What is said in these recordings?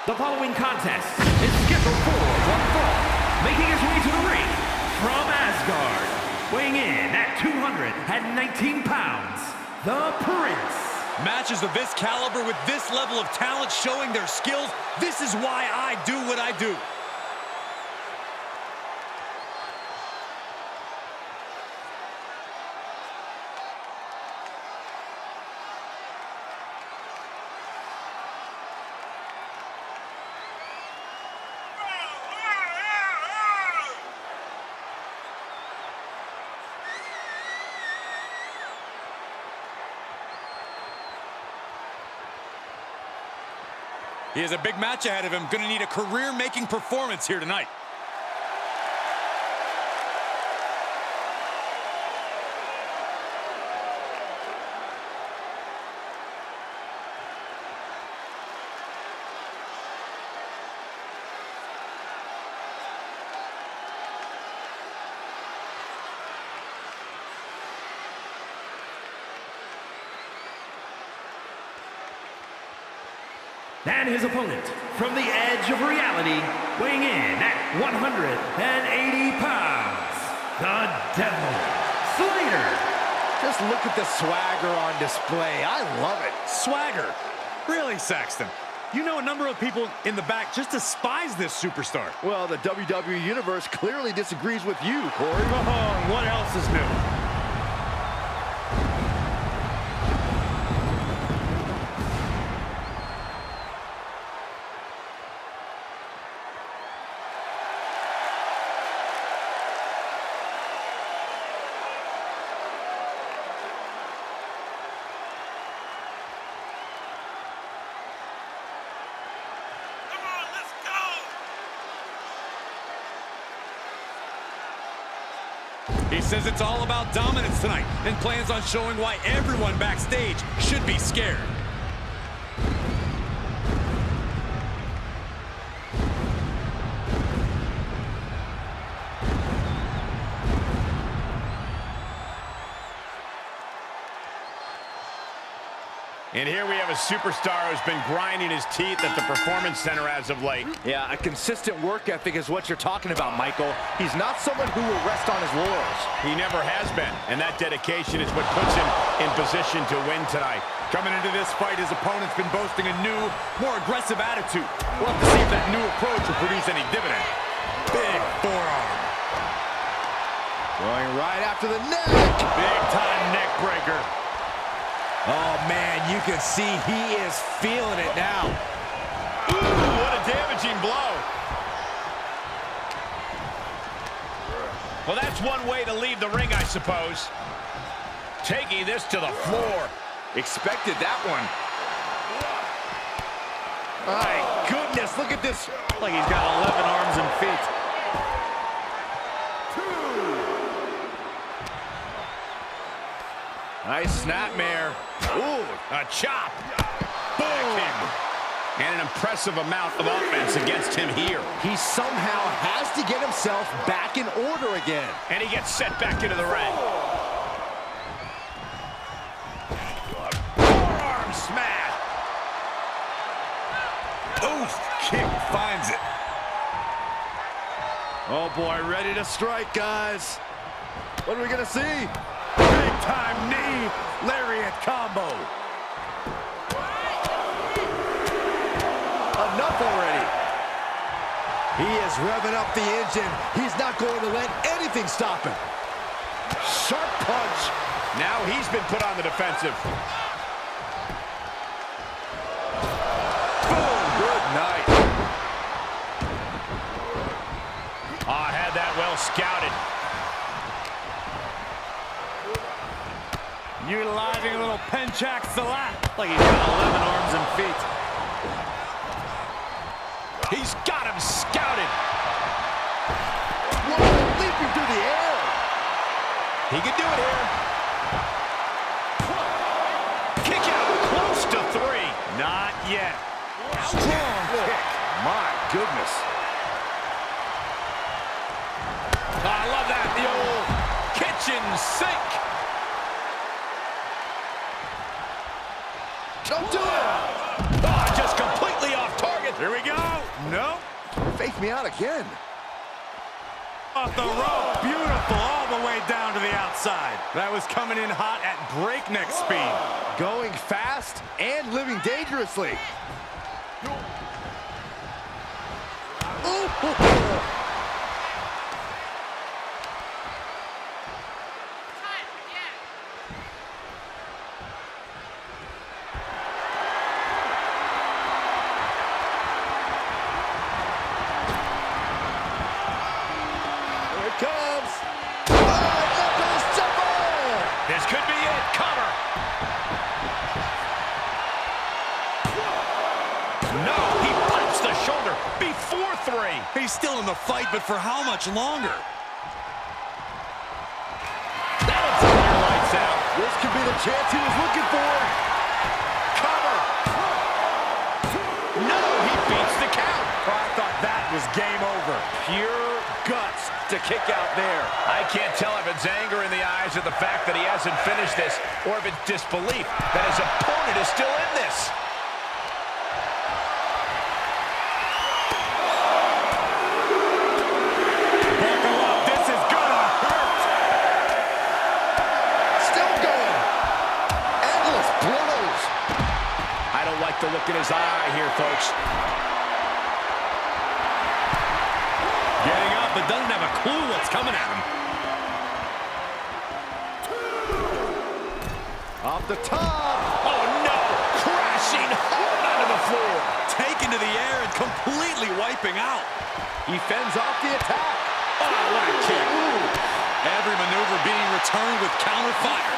The following contest is scheduled for one fall, making his way to the ring from Asgard, weighing in at 219 pounds, the Prince. Matches of this caliber with this level of talent showing their skills, this is why I do what I do. He has a big match ahead of him. Going to need a career-making performance here tonight. And his opponent, from the edge of reality, weighing in at 180 pounds, the Devil Slater. Just look at the swagger on display. I love it. Swagger? Really, Saxton? You know a number of people in the back just despise this superstar. Well, the WWE Universe clearly disagrees with you, Corey. Oh, what else is new? He says it's all about dominance tonight and plans on showing why everyone backstage should be scared. And here we have a superstar who's been grinding his teeth at the Performance Center as of late. Yeah, a consistent work ethic is what you're talking about, Michael. He's not someone who will rest on his laurels. He never has been, and that dedication is what puts him in position to win tonight. Coming into this fight, his opponent's been boasting a new, more aggressive attitude. We'll have to see if that new approach will produce any dividend. Big forearm. Going right after the neck. Big time neck breaker. Oh, man, you can see he is feeling it now. Ooh, what a damaging blow. Well, that's one way to leave the ring, I suppose. Taking this to the floor. Expected that one. My goodness, look at this. Like he's got 11 arms and feet. Nice snapmare. Ooh, a chop. Boom. And an impressive amount of offense against him here. He somehow has to get himself back in order again. And he gets set back into the ring. Forearm smash. Oof, kick finds it. Oh, boy, ready to strike, guys. What are we going to see? Big time knee, lariat combo. Enough already. He is revving up the engine. He's not going to let anything stop him. Sharp punch. Now he's been put on the defensive. Boom. Good night. Ah, had that well scouted. Utilizing a little penchak salat. Like he's got 11 arms and feet. He's got him scouted. Whoa, leaping through the air. He can do it here. Kick out, close to 3. Not yet. Strong kick. My goodness. I love that, the old kitchen sink. Don't do it. Oh, just completely off target. Here we go. Nope. Fake me out again. Off the rope. Beautiful all the way down to the outside. That was coming in hot at breakneck speed. Going fast and living dangerously. Ooh. Comes. Oh, knuckles jumble. This could be it. Cover. No, he pops the shoulder before 3. He's still in the fight, but for how much longer? That'll take your lights out. This could be the chance he was looking for. Cover. No, he beats the count. Oh, I thought that was game over. Pure guts to kick out there. I can't tell if it's anger in the eyes at the fact that he hasn't finished this, or if it's disbelief that his opponent is still in this. Buckle up, this is gonna hurt. Still going. Endless blows. I don't like the look in his eye here, folks. Getting up, but doesn't have a clue what's coming at him. Off the top. Oh, no! Crashing hard onto the floor. Taken to the air and completely wiping out. He fends off the attack. Oh, what a kick. Every maneuver being returned with counter fire.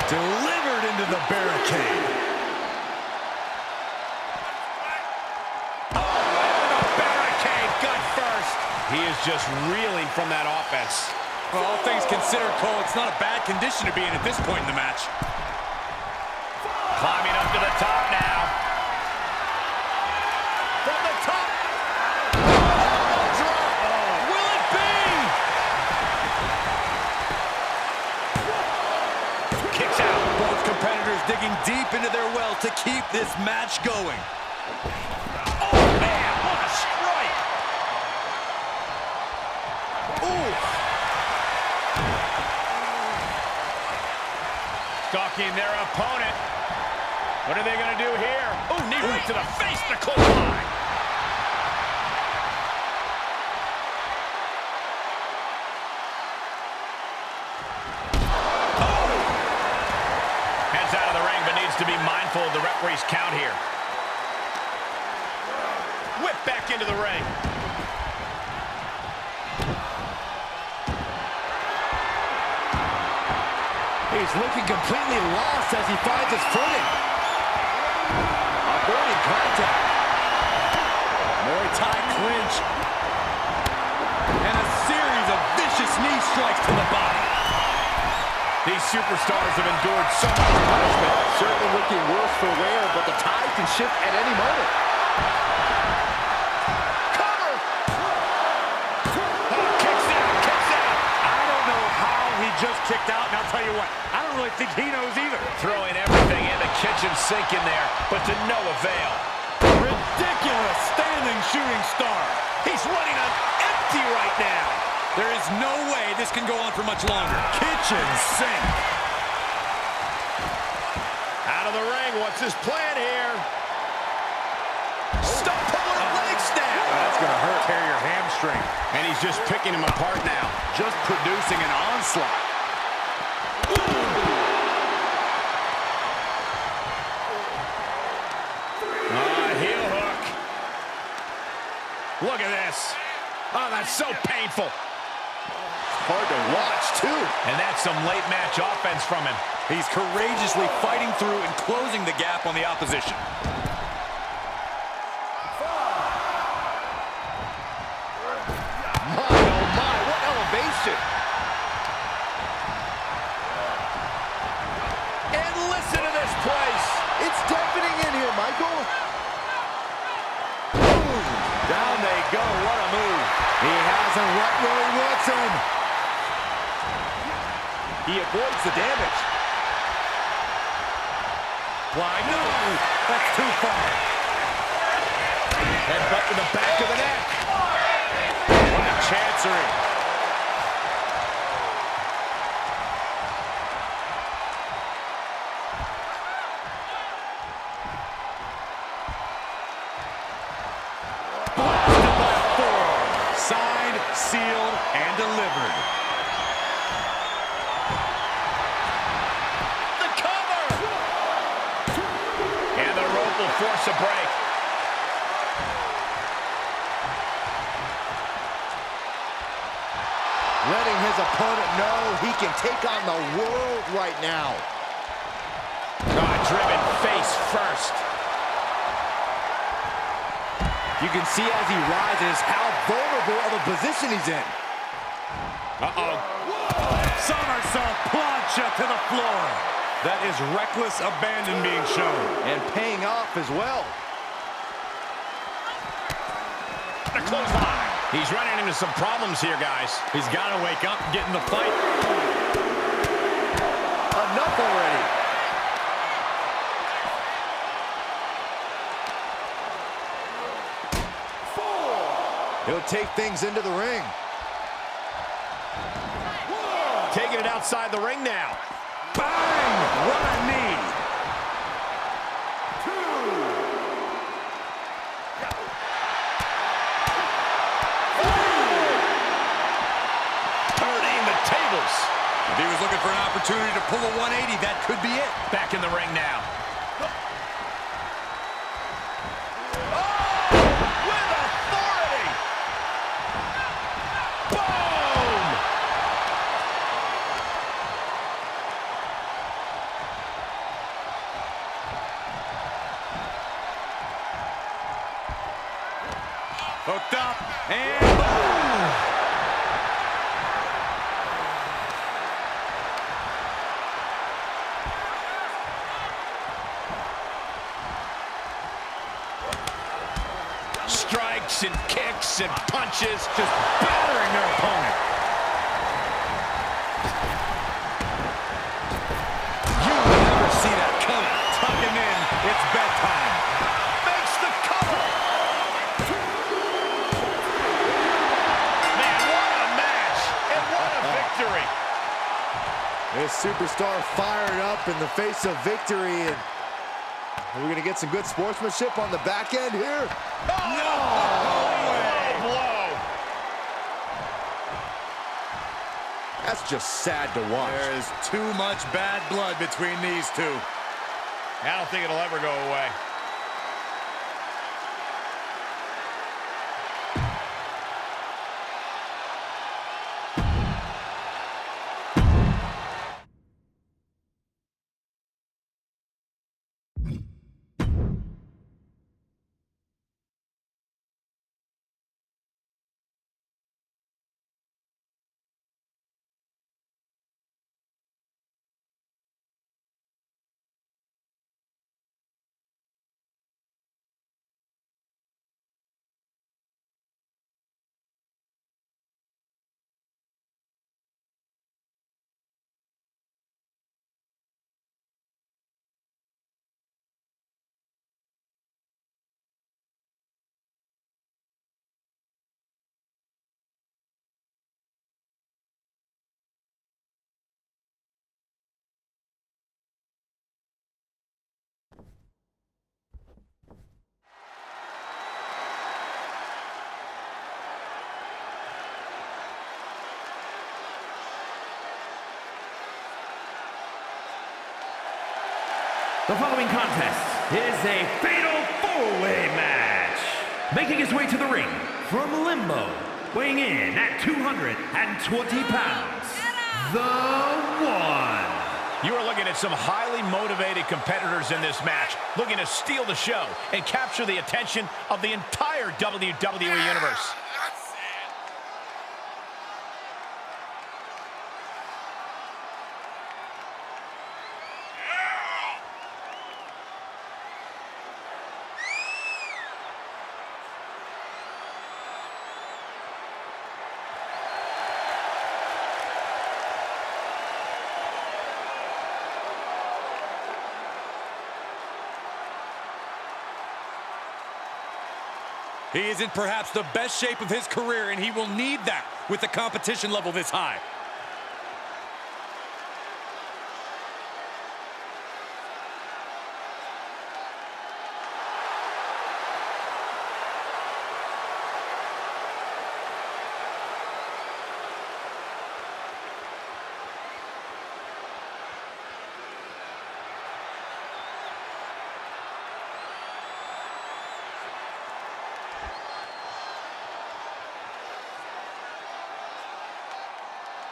Delivered into the barricade. Oh, the barricade, gut first. He is just reeling from that offense. For all things considered, Cole, it's not a bad condition to be in at this point in the match. Climbing up to the top now. From the top. Will it be? Kicks out. Both competitors digging deep into their well to keep this match going. Oh, man, what a strike! Ooh. Stalking their opponent. What are they going to do here? Oh, knee right to the face, the clothesline. Out of the ring, but needs to be mindful of the referee's count here. Whip back into the ring. He's looking completely lost as he finds his footing. Avoiding contact. Muay Thai clinch. And a series of vicious knee strikes to the body. These superstars have endured so much punishment. Certainly looking worse for wear, but the tide can shift at any moment. Cover! Oh, kicks out, kicks out. I don't know how he just kicked out, and I'll tell you what, I don't really think he knows either. Throwing everything in the kitchen sink in there, but to no avail. Ridiculous standing shooting star. He's running on empty right now. There is no way this can go on for much longer. Kitchen sink. Out of the ring, what's his plan here? Stop pulling a leg snap. That's going to hurt. Tear your hamstring. And he's just picking him apart now. Just producing an onslaught. Heel hook. Look at this. Oh, that's so painful. Hard to watch, too. And that's some late match offense from him. He's courageously fighting through and closing the gap on the opposition. My, oh my, what elevation. And listen to this place. It's deafening in here, Michael. Boom. Down they go. What a move. He has him right where he wants him. He avoids the damage. Why, no! That's too far. Headbutt to the back of the neck. What a chancery. Blasted by a forearm. Signed, sealed, and delivered. Force a break. Letting his opponent know he can take on the world right now. Driven face first. You can see as he rises how vulnerable of a position he's in. Uh-oh. Somersault plancha to the floor. That is reckless abandon being shown. And paying off as well. The clothesline. He's running into some problems here, guys. He's got to wake up and get in the fight. Enough already. He'll take things into the ring. Taking it outside the ring now. Bang! What a knee. Turning the tables. If he was looking for an opportunity to pull a 180, that could be it. Back in the ring now. Hooked up, and boom! Strikes and kicks and punches, just battering their opponent. You will never see that coming. Tuck him in. It's This superstar fired up in the face of victory, and we're going to get some good sportsmanship on the back end here. Oh, no! Blow. That's just sad to watch. There is too much bad blood between these two. I don't think it'll ever go away. The following contest is a fatal four-way match. Making his way to the ring from Limbo, weighing in at 220 pounds, the One. You are looking at some highly motivated competitors in this match, looking to steal the show and capture the attention of the entire WWE Universe. He is in perhaps the best shape of his career, and he will need that with the competition level this high.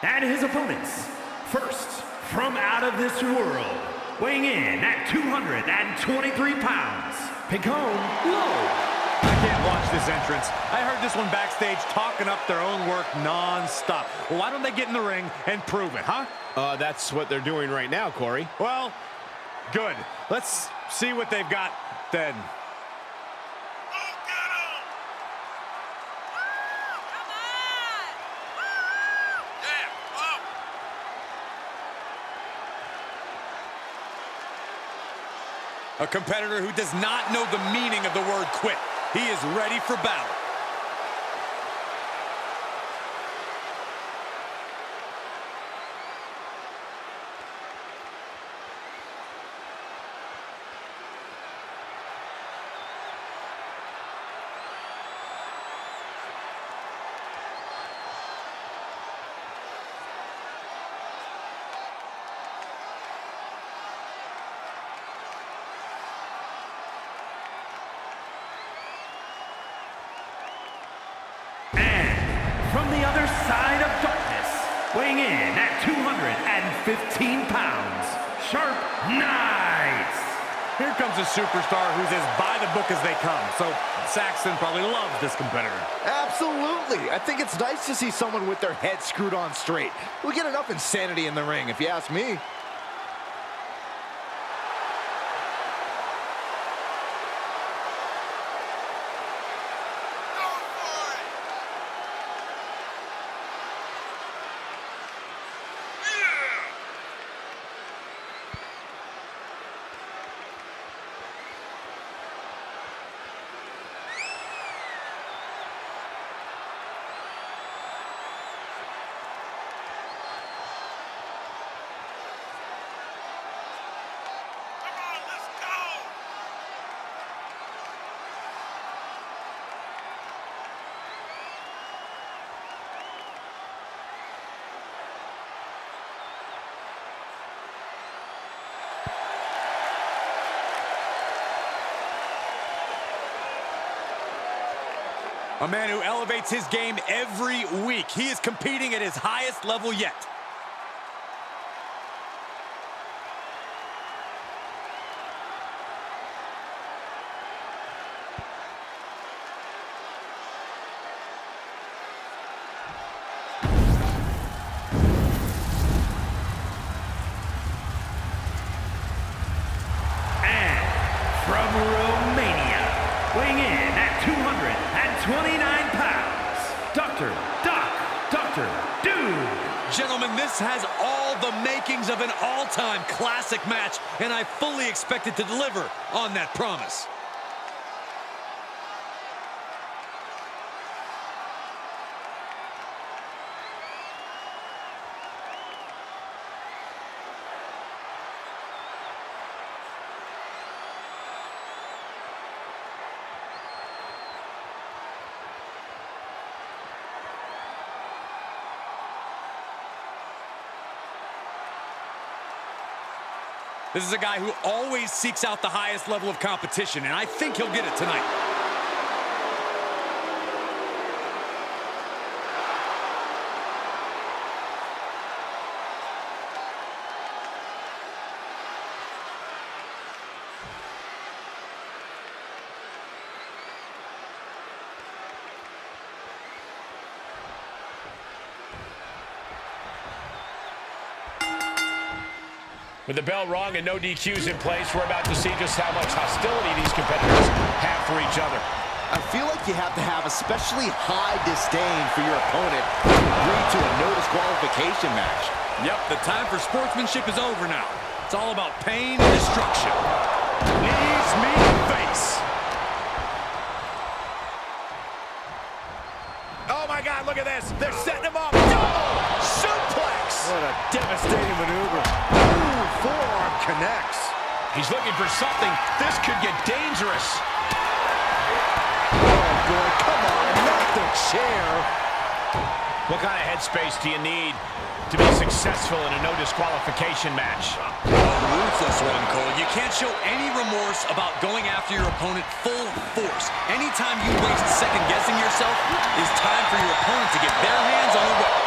And his opponents, first, from out of this world, weighing in at 223 pounds, Picone Low. I can't watch this entrance. I heard this one backstage talking up their own work non-stop. Well, why don't they get in the ring and prove it, huh? That's what they're doing right now, Corey. Well, good. Let's see what they've got then. A competitor who does not know the meaning of the word quit. He is ready for battle. From the other side of darkness, weighing in at 215 pounds, Sharp Knights. Here comes a superstar who's as by the book as they come. So Saxton probably loves this competitor. Absolutely. I think it's nice to see someone with their head screwed on straight. We get enough insanity in the ring, if you ask me. A man who elevates his game every week. He is competing at his highest level yet. From Romania, weighing in at 229 pounds, Dr. Dude. Gentlemen, this has all the makings of an all-time classic match, and I fully expect it to deliver on that promise. This is a guy who always seeks out the highest level of competition, and I think he'll get it tonight. With the bell rung and no DQs in place, we're about to see just how much hostility these competitors have for each other. I feel like you have to have especially high disdain for your opponent to agree to a no disqualification match. Yep, the time for sportsmanship is over now. It's all about pain and destruction. Knees meet face. Oh my God, look at this. They're setting him up. Oh, suplex. What a devastating maneuver. Ooh, forearm connects. He's looking for something. This could get dangerous. Oh boy, come on, not the chair. What kind of headspace do you need to be successful in a no disqualification match? Ruthless one, Cole. You can't show any remorse about going after your opponent full force. Anytime you waste second-guessing yourself, it's time for your opponent to get their hands on the weapon.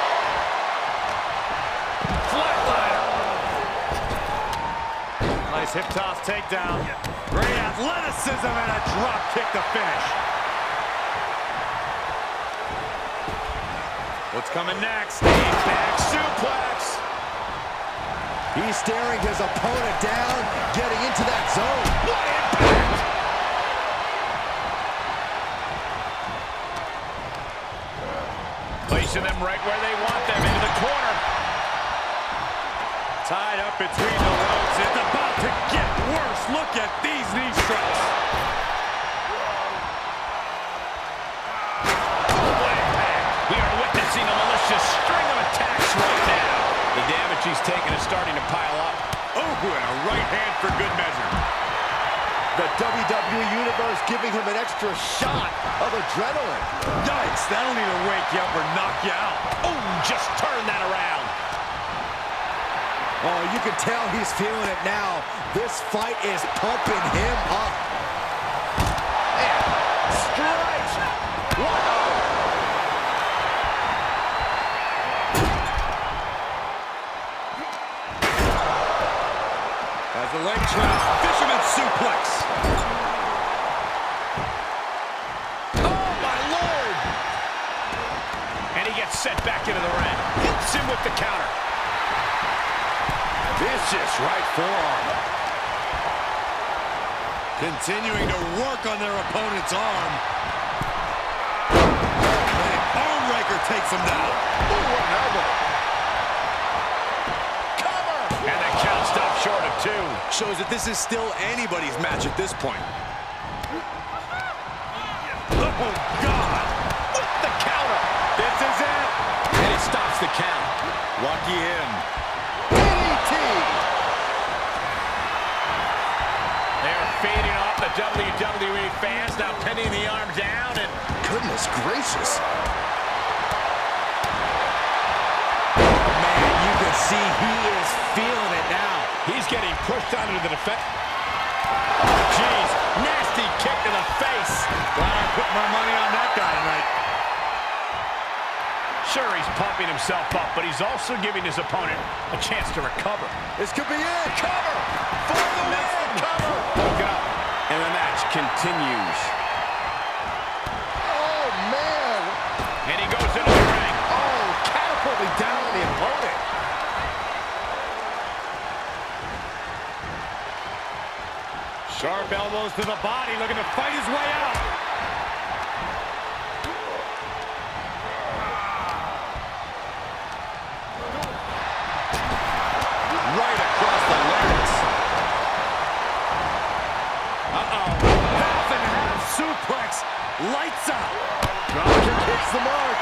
Flatliner. Nice hip toss takedown. Great athleticism and a drop kick to finish. What's coming next? Back suplex. He's staring his opponent down, getting into that zone. What impact! Placing them right where they want them, into the corner. Tied up between the ropes. It's about to get worse. Look at these knee strikes. We are witnessing a malicious string of attacks right now. The damage he's taken is starting to pile up. Oh, and a right hand for good measure. The WWE Universe giving him an extra shot of adrenaline. Yikes, that'll either wake you up or knock you out. Oh, just turn that around. Oh, you can tell he's feeling it now. This fight is pumping him up. And strikes. Wow. As the leg trap, fisherman suplex. Oh, my Lord. And he gets set back into the ring. Hits him with the counter. Vicious right forearm. Continuing to work on their opponent's arm. Oh, man, arm raker takes him down. Ooh, what an elbow. Cover! And the count stopped short of 2. Shows that this is still anybody's match at this point. Oh, God! With the counter! This is it! And he stops the count. Lucky him. DDT! They're feeding off the WWE fans, now pinning the arm down, and Goodness gracious. Oh, man, you can see he is feeling it now. he's getting pushed onto the defense. Jeez, nasty kick to the face. Glad I put my money on that guy tonight. Sure, he's pumping himself up, but he's also giving his opponent a chance to recover. This could be it. Cover for the win. Cover. Broken up, and the match continues. Oh, man. And he goes into the ring. Oh, catapulting down on the opponent. Sharp elbows to the body, looking to fight his way out. Right across the larynx. Uh-oh. Half and half suplex. Lights out. Dropkick hits the mark.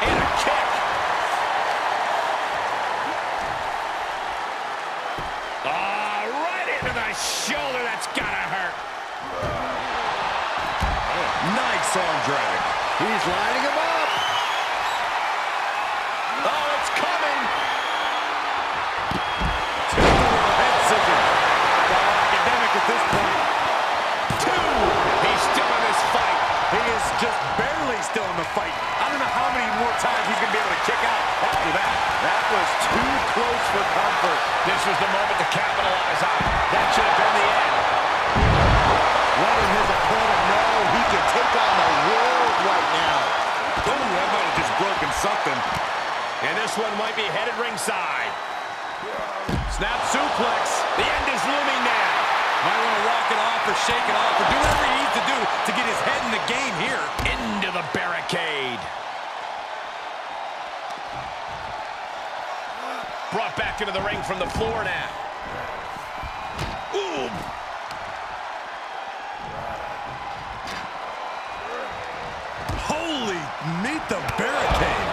And a kick. Right into the shoulder. That's gotta hurt. Nice arm drag. He's lining him up. Oh, it's coming. Head scissors. Academic at this point. 2. He's still in this fight. He is just barely still in the fight. I don't know how many more times he's going to be able to kick out after that. That was too close for comfort. This was the moment to capitalize on. That should have been the end. Letting his opponent know he can take on the world right now. Ooh, that might have just broken something. And this one might be headed ringside. Snap suplex. The end is looming now. Might want to walk it off or shake it off or do whatever he needs to do to get his head in the game here. Into the barricade. Brought back into the ring from the floor now. Ooh. Holy, meet the barricade.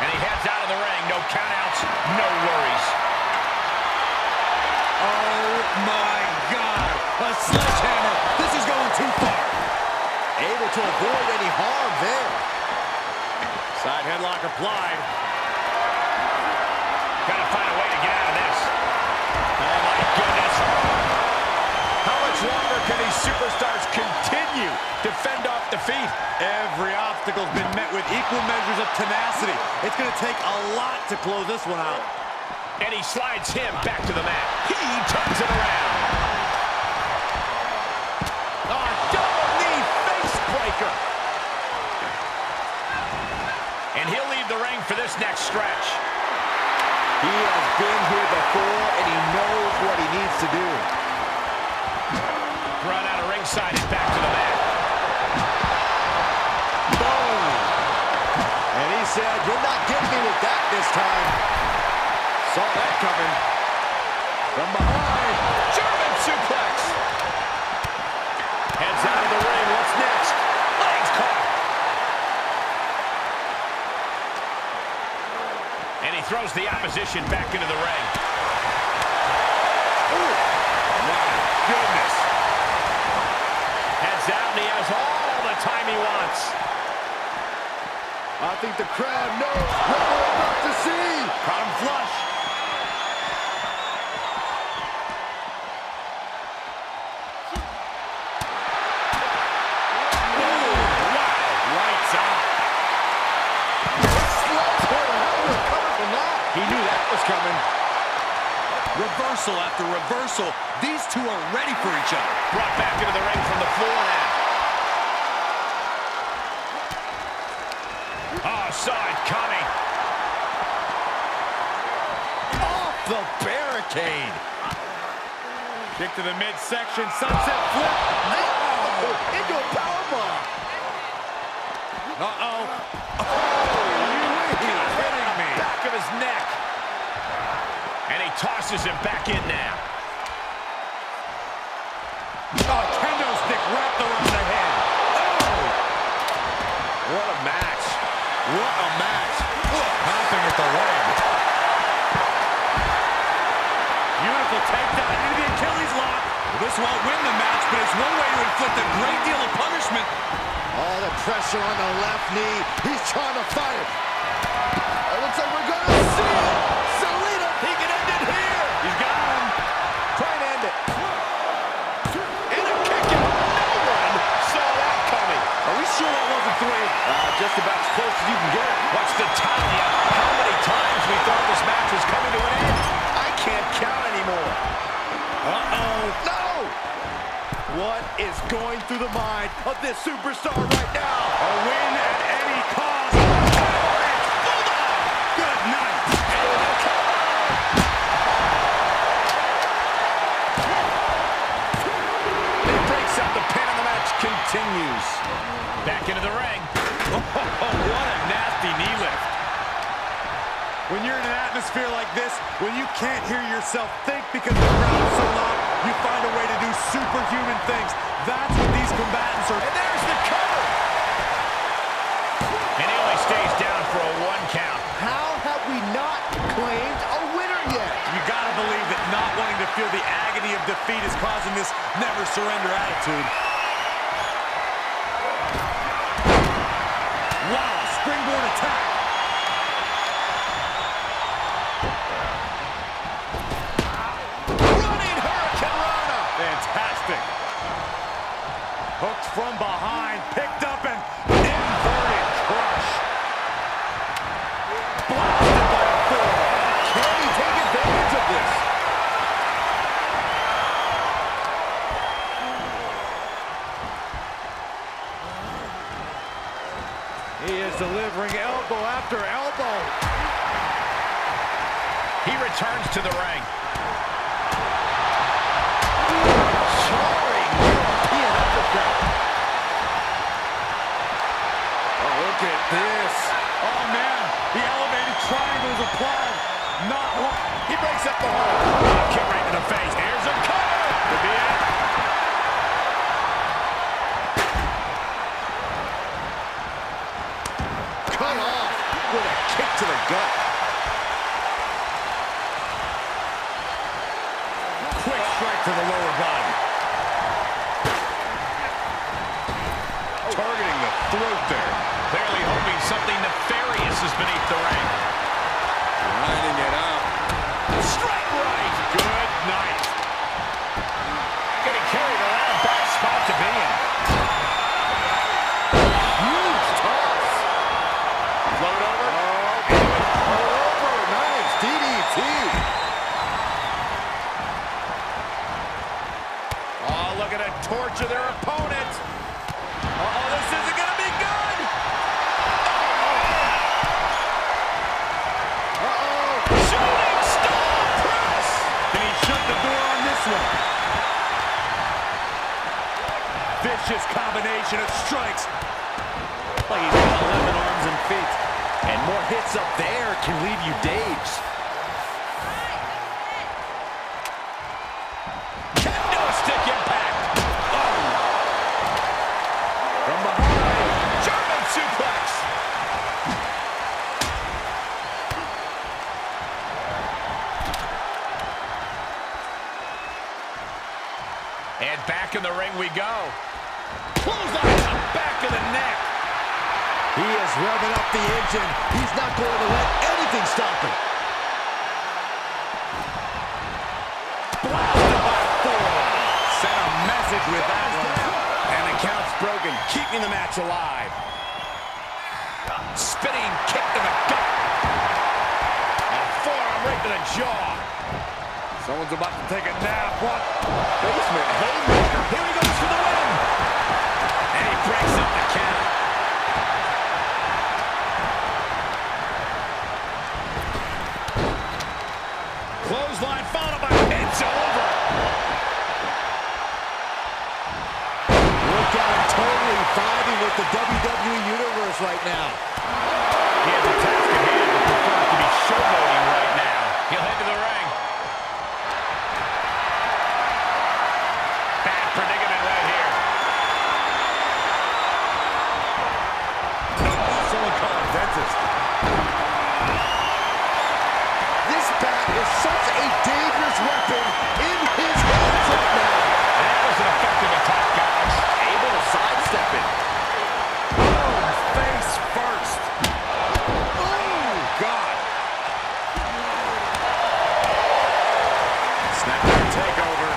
And he heads out of the ring. No countouts, no worries. Oh my God, a sledgehammer. This is going too far. Able to avoid any harm there. Side headlock applied. Gotta find a way to get out of this. Oh my goodness. How much longer can these superstars continue to fend off defeat? Every obstacle's been met with equal measures of tenacity. It's going to take a lot to close this one out. And he slides him back to the mat. He turns it around. Oh, double knee face breaker. And he'll leave the ring for this next stretch. He has been here before, and he knows what he needs to do. Run out of ringside and back to the mat. Boom! And he said, "You're not getting me with that this time." Saw that coming. From behind. German suplex. Heads out of the ring. What's next? Legs caught. And he throws the opposition back into the ring. Ooh. My goodness. Heads out, and he has all the time he wants. I think the crowd knows what we're about to see. Caught him flush. He knew that was coming. Reversal after reversal. These two are ready for each other. Brought back into the ring from the floor now. Oh, saw it coming. Off the barricade. Kick to the midsection. Sunset flip. Oh, into a powerbomb. Uh-oh. Back of his neck. And he tosses him back in now. Oh, kendo stick wrapped around the head. Oh! What a match. What a match. Popping at the leg. Beautiful takedown into the Achilles lock. Well, this won't win the match, but it's one way to inflict a great deal of punishment. All the pressure on the left knee. He's trying to fight it. It looks like we're going to see it. Selena, he can end it here. He's got him. Try and end it. And a kick out. No one saw that coming. Are we sure that wasn't three. Just about as close as you can get. What's the tell you how many times we thought this match was coming to an end? I can't count anymore. Uh-oh. No! What is going through the mind of this superstar right now? A win at any cost. Good night. It breaks up the pin and the match continues. Back into the ring. Oh, what a nasty knee lift. When you're in an atmosphere like this, when you can't hear yourself think because the crowd is so loud, you find a way to do superhuman things. That's what these combatants are. And there's the cover. And he only stays down for a 1 count. How have we not claimed a winner yet? You gotta believe that not wanting to feel the agony of defeat is causing this never surrender attitude. Wow, springboard attack. Running Hurricanrana. Fantastic. Hooked from behind, picked up and inverted crush. Blasted by a forearm. Can he take advantage of this? He is delivering elbow after elbow. He returns to the ring. Jarring European uppercut. Oh, look at this. Oh, man. The elevated triangle is applied. Not one. He breaks up the hold. Kick right to the face. Here's a cover. Could be it. Cut off with a kick to the gut. Quick strike to the lower body. Targeting the throat there. Clearly hoping something nefarious is beneath the ring. Lining it up. Strike right. Good night. Getting carried around. Bad spot to be in. Huge toss. Float over. Over. Nice DDT. Oh, look at it torture their opponent. Uh-oh, this isn't going to be good. Uh-oh. Shooting star press. And he shut the door on this one. Vicious combination of strikes. Like he's got 11 arms and feet. And more hits up there can leave you dazed. Kendo stick impact. From behind. German suplex. And back in the ring we go. Clothesline to the back of the neck. He is revving up the engine. He's not going to let anything stop him. Blasted by a forearm. Sent a message with that one. And the count's broken, keeping the match alive. Spinning kick to the gut. And forearm right to the jaw. Someone's about to take a nap. What? Basement haymaker. Here he goes for the win. And he breaks up the count. Clothesline followed by it's over. Look at him totally vibing with the WWE Universe right now. He has a task at hand, but prefers to be showboating right now. He'll head to the ring. Bad predicament right here. Someone call a dentist. This bat is such a dangerous weapon in his hands right now. That was an effective attack, guys. Able to sidestep it. Oh, face first. Oh, God. Snapper takeover.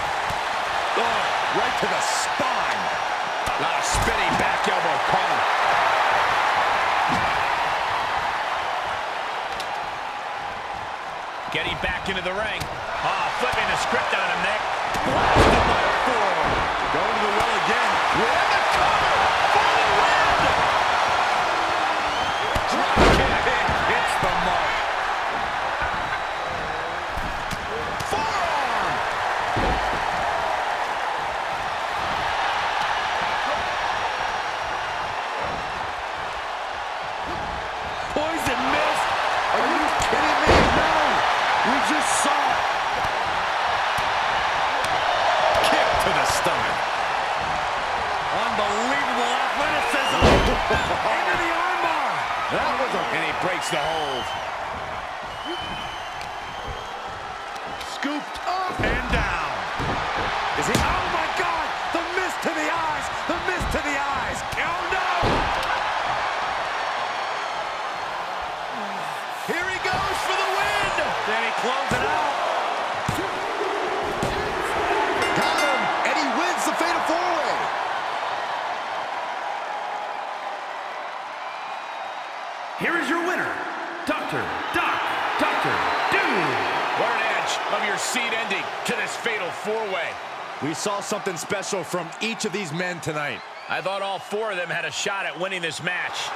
Oh, right to the spine. A lot of spinning back elbow corner. back into the ring. Oh, flipping the script on him, Nick. Blasted by a forearm. Going to the well again. With the cover for the win! Drop kick. Hits the mark. Forearm! Poison missed. Are you kidding me? No! We just saw it. Kick to the stomach. Unbelievable athleticism. Into the armbar. That was a... And he breaks the hold. Scooped up and down. Is he? Oh my God! The mist to the eyes! The mist to the eyes! Oh no! Here he goes for the win! Then he closes it out. Got him, and he wins the Fatal 4-Way. Here is your winner, Dr. Doom. What an edge of your seat ending to this Fatal 4-Way. We saw something special from each of these men tonight. I thought all four of them had a shot at winning this match.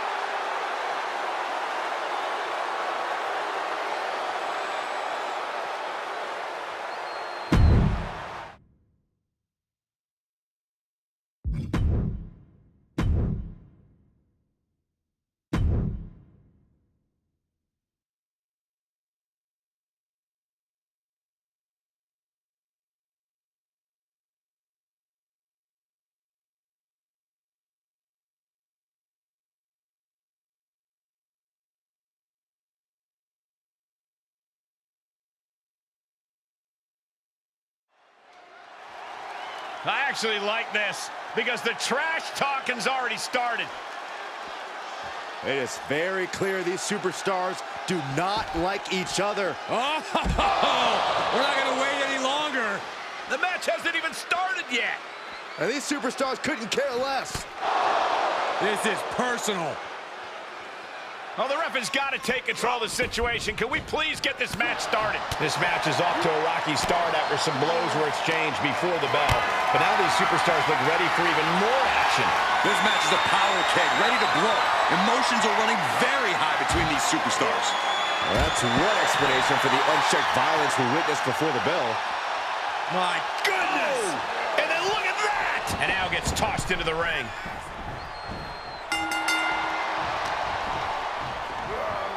I actually like this because the trash talking's already started. It is very clear these superstars do not like each other. Oh, we're not going to wait any longer. The match hasn't even started yet. And these superstars couldn't care less. This is personal. Well, the ref has got to take control of the situation. Can we please get this match started? This match is off to a rocky start after some blows were exchanged before the bell. But now these superstars look ready for even more action. This match is a power keg, ready to blow. Emotions are running very high between these superstars. Well, that's one explanation for the unchecked violence we witnessed before the bell. My goodness! And then look at that! And now gets tossed into the ring.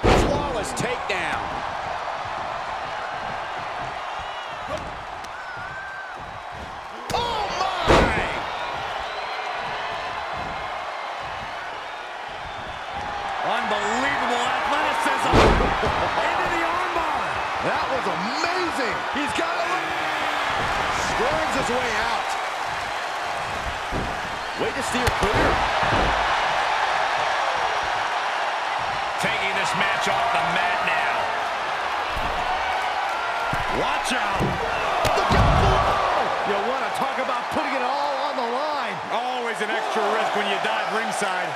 Flawless takedown. Oh, my! Unbelievable athleticism. Into the armbar. That was amazing. He's got it. Squirms his way out. Way to steer clear. Taking this match off the mat now. Watch out. Look out below. You want to talk about putting it all on the line. Always an extra risk when you dive ringside.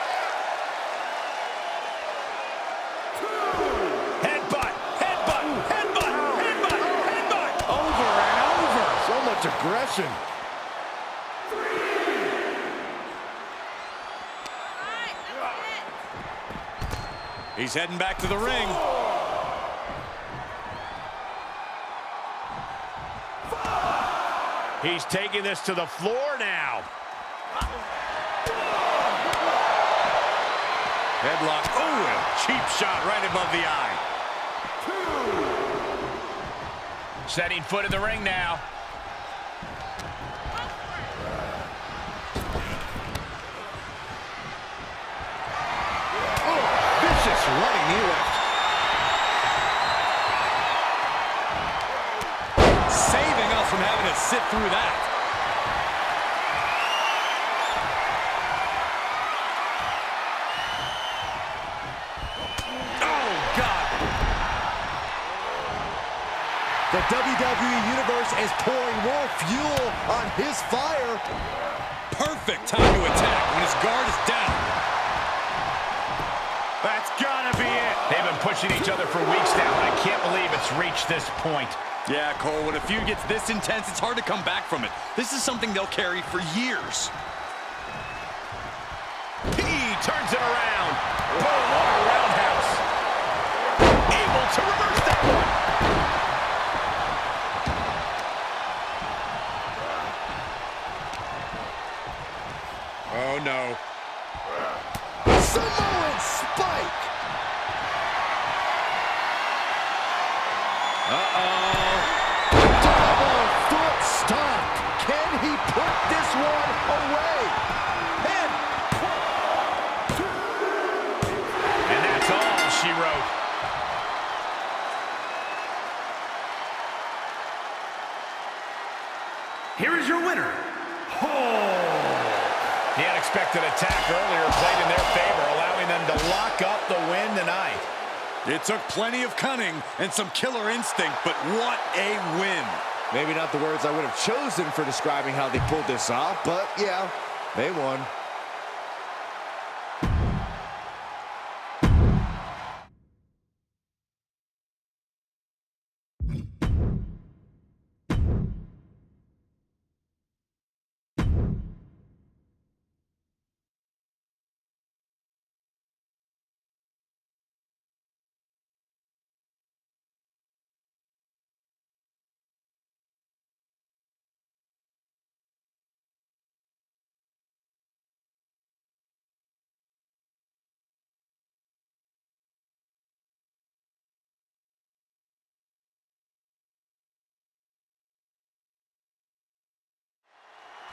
Headbutt, headbutt, headbutt, headbutt, headbutt. Over and over. So much aggression. He's heading back to the ring. He's taking this to the floor now. Headlock. Oh, a cheap shot right above the eye. Setting foot in the ring now. Running knee lift. Saving us from having to sit through that. Oh, God. The WWE Universe is pouring more fuel on his fire. Perfect time to attack when his guard is down. That's gotta be it. They've been pushing each other for weeks now, and I can't believe it's reached this point. Yeah, Cole, when a feud gets this intense, it's hard to come back from it. This is something they'll carry for years. He turns it around. Boom, what a roundhouse. Able to reverse that one. Oh, no. Samoan spike. Double foot stomp. Can he put this one away? And that's all she wrote. Here is your winner, The unexpected attack earlier played in their favor, allowing them to lock up the win tonight. It took plenty of cunning and some killer instinct, but what a win. Maybe not the words I would have chosen for describing how they pulled this off, but yeah, they won.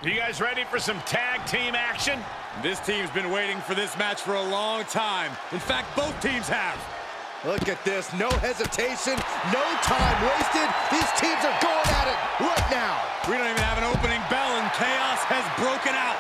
You guys ready for some tag team action? This team's been waiting for this match for a long time. In fact, both teams have. Look at this, no hesitation, no time wasted. These teams are going at it right now. We don't even have an opening bell and chaos has broken out.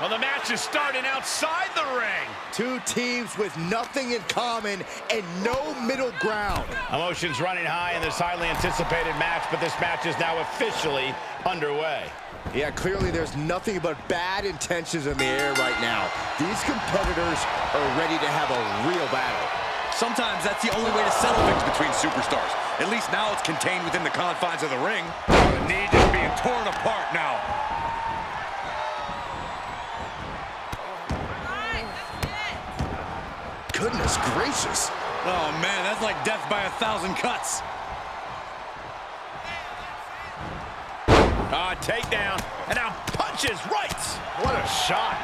Well, the match is starting outside the ring. Two teams with nothing in common and no middle ground. Emotions running high in this highly anticipated match, but this match is now officially underway. Yeah, clearly there's nothing but bad intentions in the air right now. These competitors are ready to have a real battle. Sometimes that's the only way to settle things between superstars. At least now it's contained within the confines of the ring. The knee just being torn apart now. Goodness gracious. Oh, man, that's like death by 1,000 cuts. Takedown, and now punches right. What a shot.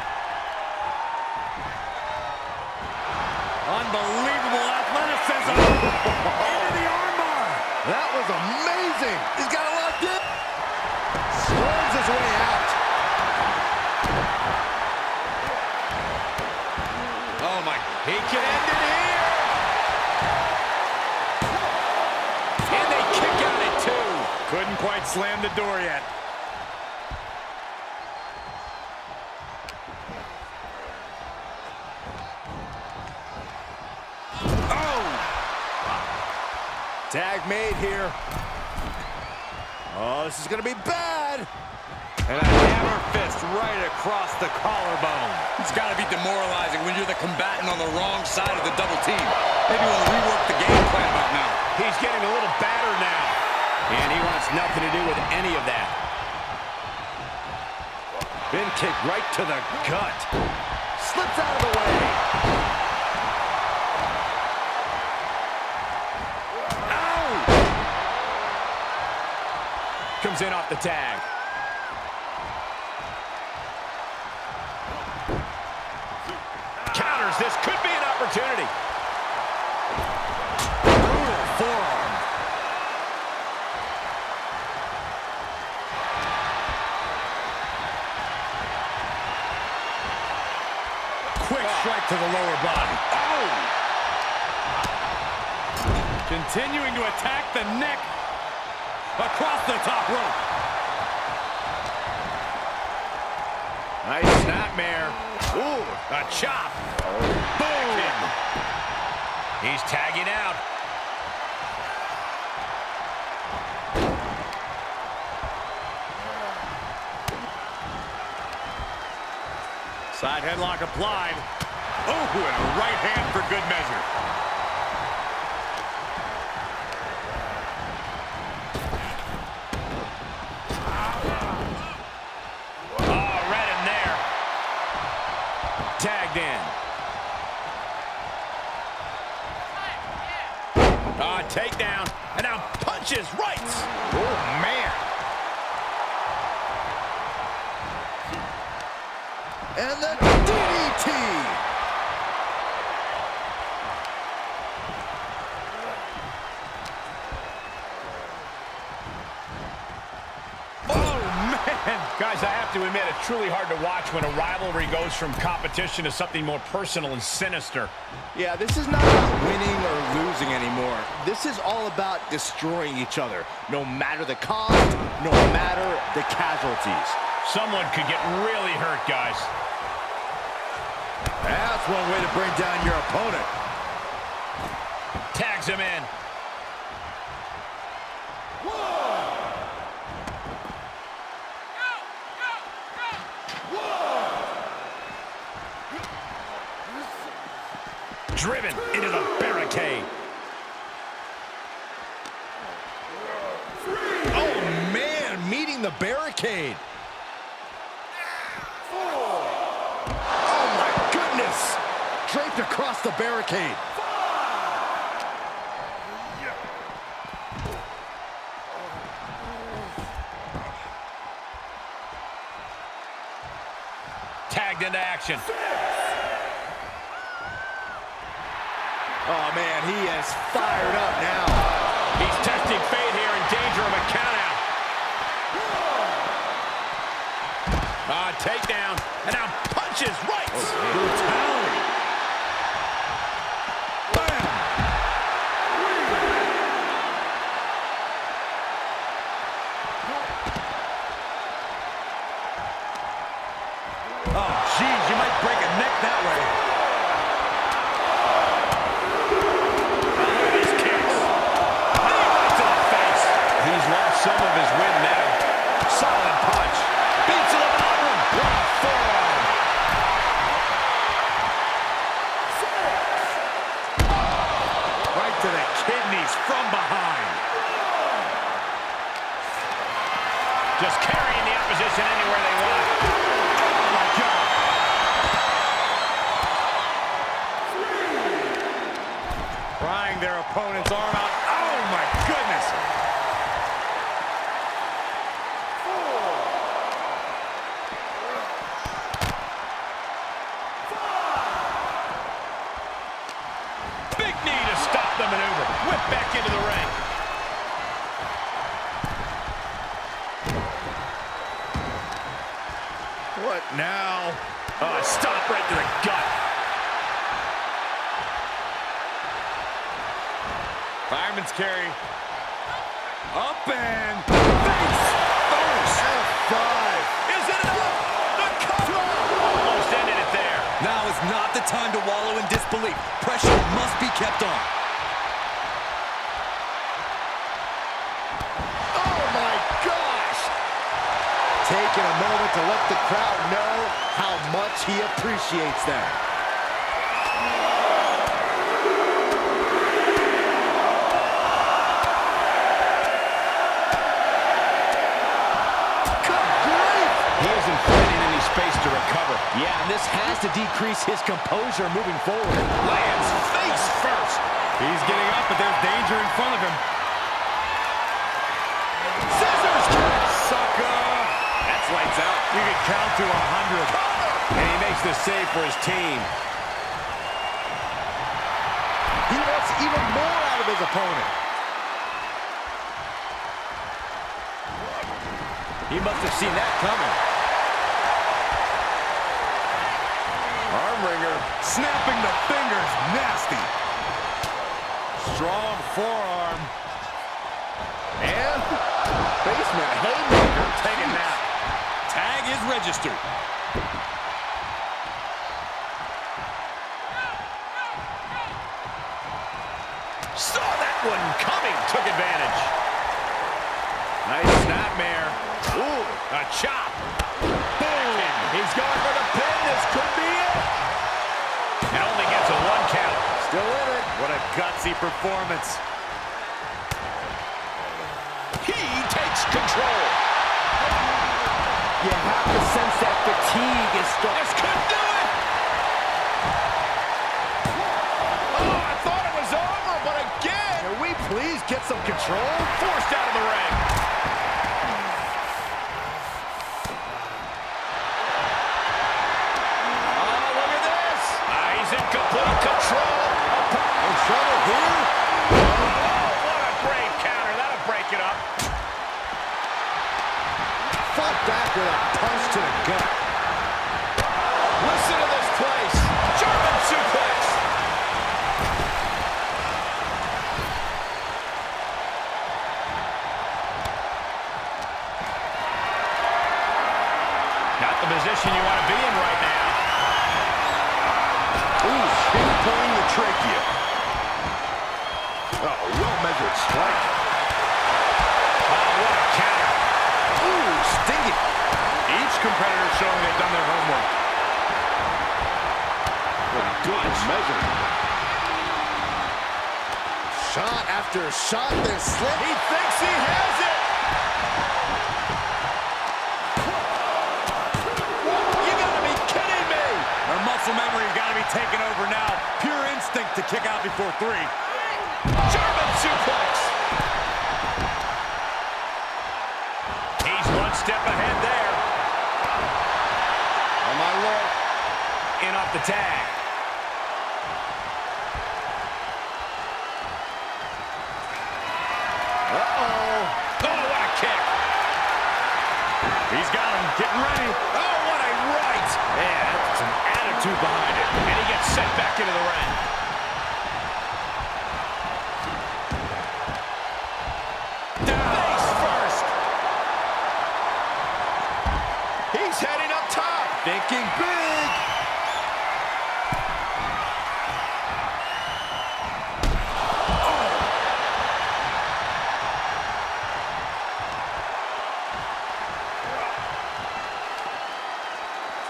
Unbelievable athleticism. Into the armbar. That was amazing. He's got it locked in. Storms his way out. Oh, my. He can end it here. And they kick out at two. Couldn't quite slam the door yet. Tag made here. Oh, this is going to be bad. And a hammer fist right across the collarbone. It's got to be demoralizing when you're the combatant on the wrong side of the double team. Maybe we'll rework the game plan about now. He's getting a little battered now. And he wants nothing to do with any of that. Bin kick right to the gut. Slips out of the way. Comes in off the tag. Counters. This could be an opportunity. Brutal forearm. Quick strike to the lower body. Oh! Continuing to attack the neck. Across the top rope. Nice snapmare. Ooh, a chop. Boom. He's tagging out. Side headlock applied. Oh, and a right hand for good measure. tagged in. Takedown, and now punches right. Oh, man. And the DDT. Guys, I have to admit, it's truly hard to watch when a rivalry goes from competition to something more personal and sinister. Yeah, this is not about winning or losing anymore. This is all about destroying each other, no matter the cost, no matter the casualties. Someone could get really hurt, guys. That's one way to bring down your opponent. Tags him in. Driven into the barricade. Oh, man, meeting the barricade. Oh, my goodness. Draped across the barricade. Tagged into action. Oh, man, he is fired up now. He's testing fate here, in danger of a countout. Takedown, and now punches right. Brutality. Bam. Oh, geez, you might break a neck that way. Some of his win now. Solid punch. Beats to the bottom. What a forearm. Right to the kidneys from behind. Just carrying the opposition anywhere they want. Oh, my God. Prying their opponent's arm out. Oh, my goodness. The maneuver. Whip back into the ring. What now? Stop right to the gut. Fireman's carry. Up and face first. F5. Is it enough? The cover. Almost ended it there. Now is not the time to wallow in disbelief. Pressure must be kept on. Taking a moment to let the crowd know how much he appreciates them. Good grief! He isn't finding any space to recover. Yeah, and this has to decrease his composure moving forward. Lands face first. He's getting up, but there's danger in front of him. Scissors kick. Sucker! Lights out. You can count to 100. And he makes the save for his team. He wants even more out of his opponent. He must have seen that coming. Arm wringer. Snapping the fingers. Nasty. Strong forearm. And basement haymaker. Taking that. Tag is registered. Saw that one coming. Took advantage. Nice snapmare. Ooh, a chop. Boom. He's going for the pin. This could be it. And only gets a 1 count. Still in it. What a gutsy performance. He takes control. You have to sense that fatigue is starting. This could do it. please get some control? Forced out of the ring. Oh, look at this. He's in complete control. In trouble here? Oh, what a great counter. That'll break it up. Fought back with a punch to the gut. Listen to this place. German suplex. Not the position you want to be in right now. Ooh, pinpointing the trachea. Oh, well-measured strike. Oh, what a counter. Ooh, stinging. Each competitor showing they've done their homework. Good measure. Shot after shot, then slip. He thinks he has it. You gotta be kidding me. Their muscle memory's got to be taken over now. Pure instinct to kick out before 3. German suplex. He's one step ahead there. On my lord. In off the tag. Uh-oh. Oh, what a kick. He's got him getting ready. Oh, what a right. Yeah, that's some attitude behind it. And he gets sent back into the ring. Face first. He's heading up top. Thinking big.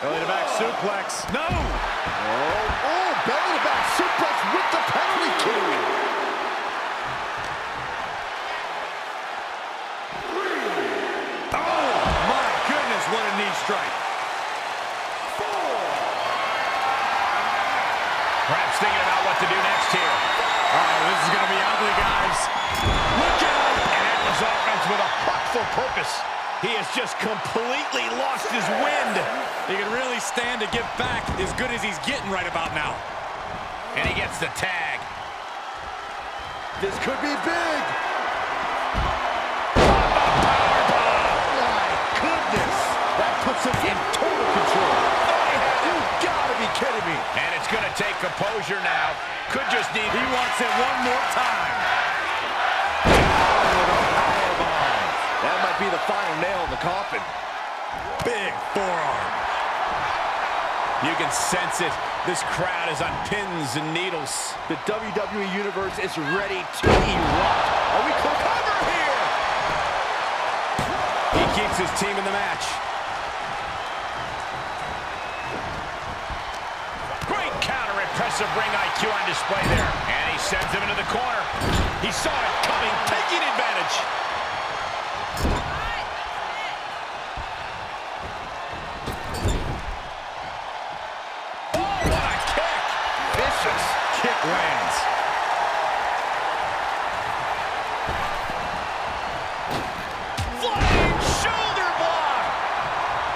Belly to back suplex. No. Oh, belly to back suplex with the penalty kick. Oh, my goodness, what a knee strike. Perhaps thinking about what to do next here. Oh, this is going to be ugly, guys. Look out! And Atlas offense with a thoughtful purpose. He has just completely lost his wind. He can really stand to give back as good as he's getting right about now. And he gets the tag. This could be big. My goodness. That puts him in total control. You gotta be kidding me. And it's going to take composure now. Could just need... He wants it one more time. That might be the final nail in the coffin. Big forearm. You can sense it. This crowd is on pins and needles. The WWE Universe is ready to erupt. Are we close? Cover here! He keeps his team in the match. Great counter, impressive ring IQ on display there. And he sends him into the corner. He saw it coming, taking advantage. Kick lands. Flying shoulder block.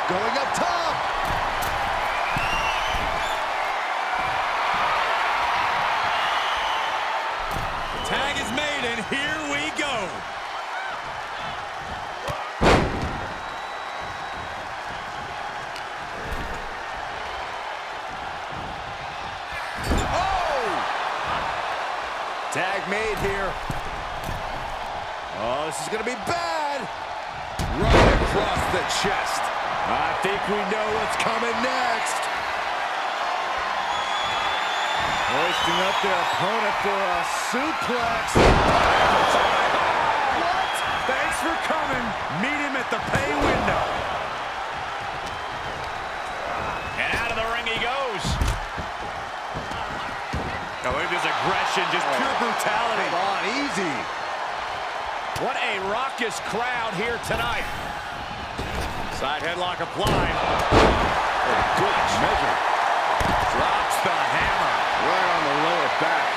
Going up top. Tag is made, and here we go. Tag made here. Oh, this is going to be bad. Right across the chest. I think we know what's coming next. Hoisting up their opponent for a suplex. What? Thanks for coming. Meet him at the pay window. And out of the ring he goes. Oh, look at this aggression, just pure brutality. Come on, easy. What a raucous crowd here tonight. Side headlock applied. Good measure. Drops the hammer. Right on the lower back.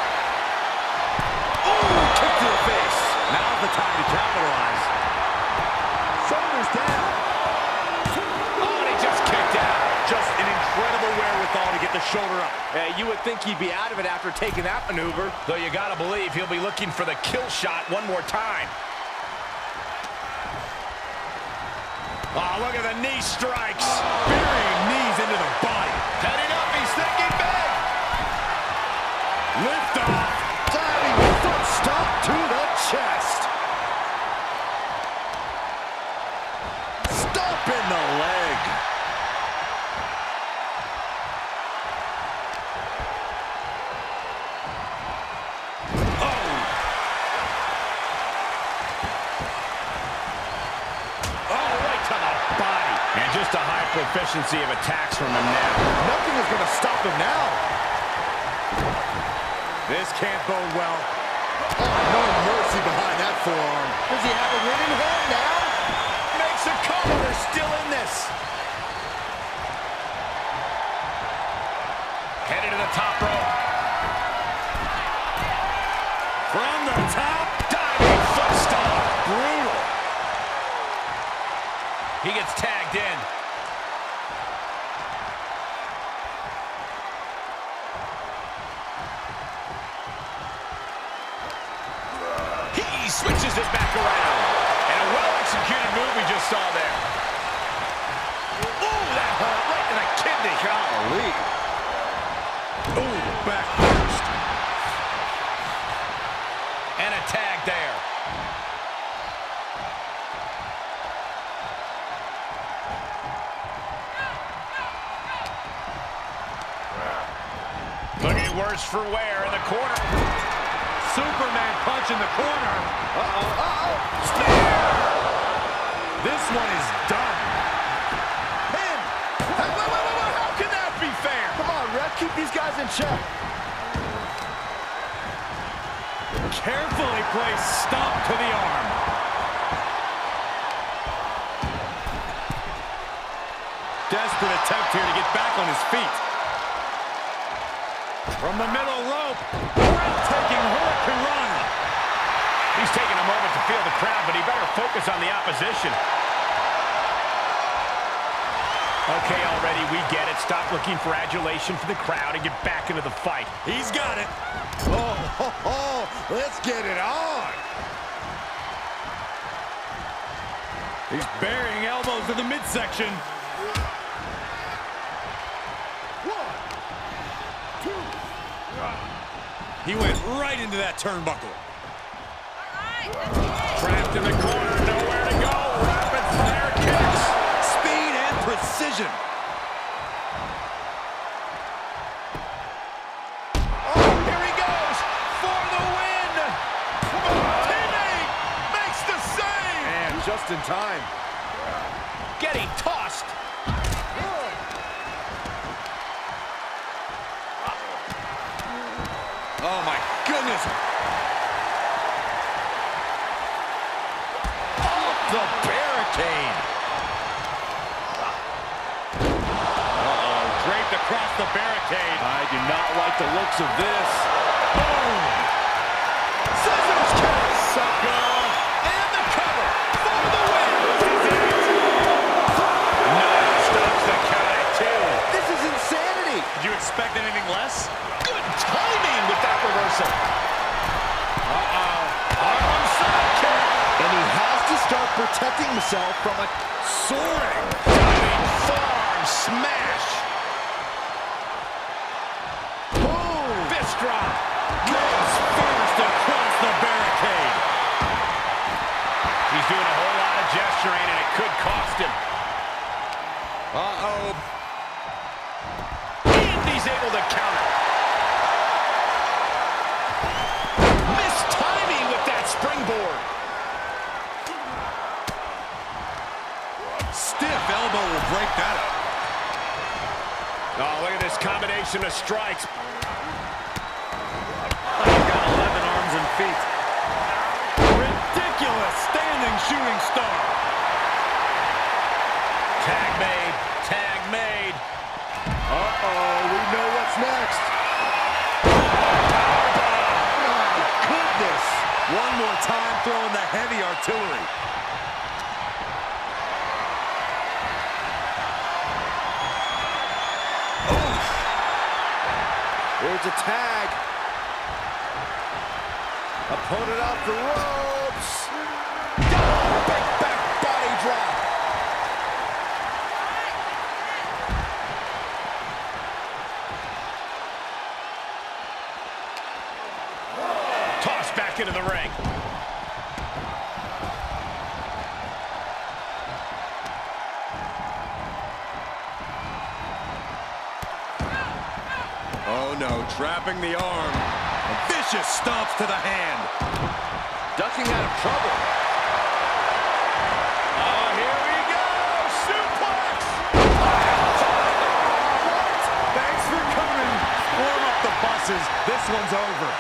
Oh, kick to the face. You would think he'd be out of it after taking that maneuver. Though you gotta believe he'll be looking for the kill shot one more time. Oh, look at the knee strikes. Burying knees into the body. Heading up, he's thinking big. Lift off. Diving foot stop to the chest. Stop in the leg. Just a high proficiency of attacks from him now. Nothing is going to stop him now. This can't bode well. Oh, no mercy behind that forearm. Does he have a winning hand now? Makes a cover. They're still in this. Headed to the top rope. From the top. Diving foot stomp. Brutal. He gets tagged in. He switches it back around. And a well-executed move we just saw there. Ooh, that hurt right in the kidney. Golly. Ooh, back first. And a tag there. Looking worse for wear in the corner. Superman punch in the corner. Uh-oh, uh-oh. Spear! This one is done. Pin. Hey, wait. How can that be fair? Come on, Ref. Keep these guys in check. Carefully placed stomp to the arm. Desperate attempt here to get back on his feet. From the middle rope, breathtaking Hurricane Rana. He's taking a moment to feel the crowd, but he better focus on the opposition. Okay, already, we get it. Stop looking for adulation from the crowd and get back into the fight. He's got it. Oh, let's get it on. He's burying elbows to the midsection. 1, 2. He went right into that turnbuckle. Trapped in the corner, nowhere to go. Rapid fire kicks. Speed and precision. Oh, here he goes for the win. Teammate makes the save. And just in time. Getting tossed. Oh, my goodness. The barricade. Draped across the barricade. I do not like the looks of this. Boom. Scissors kick. Sucker. And the cover for the win. No, stops the count at 2. This is insanity. Did you expect anything less? Good timing with that reversal. Arm sidekick. And he has to start protecting himself from a soaring Diving forearm smash. boom. Fist drop. Goes first across the barricade. He's doing a whole lot of gesturing, and it could cost him. Uh-oh. And he's able to counter. Missed timing with that springboard. Stiff elbow will break that up. Oh, look at this combination of strikes. He's got 11 arms and feet. Ridiculous standing shooting star. Tag made. Tag made. Uh-oh, we know what's next. My goodness. One more time throwing the heavy artillery. There's a tag. Opponent off the ropes. Oh, big back body drop. Tossed back into the ring. Oh no, trapping the arm. Vicious stomps to the hand. Ducking out of trouble. Oh, here we go. Suplex. Thanks for coming. Warm up the buses. This one's over.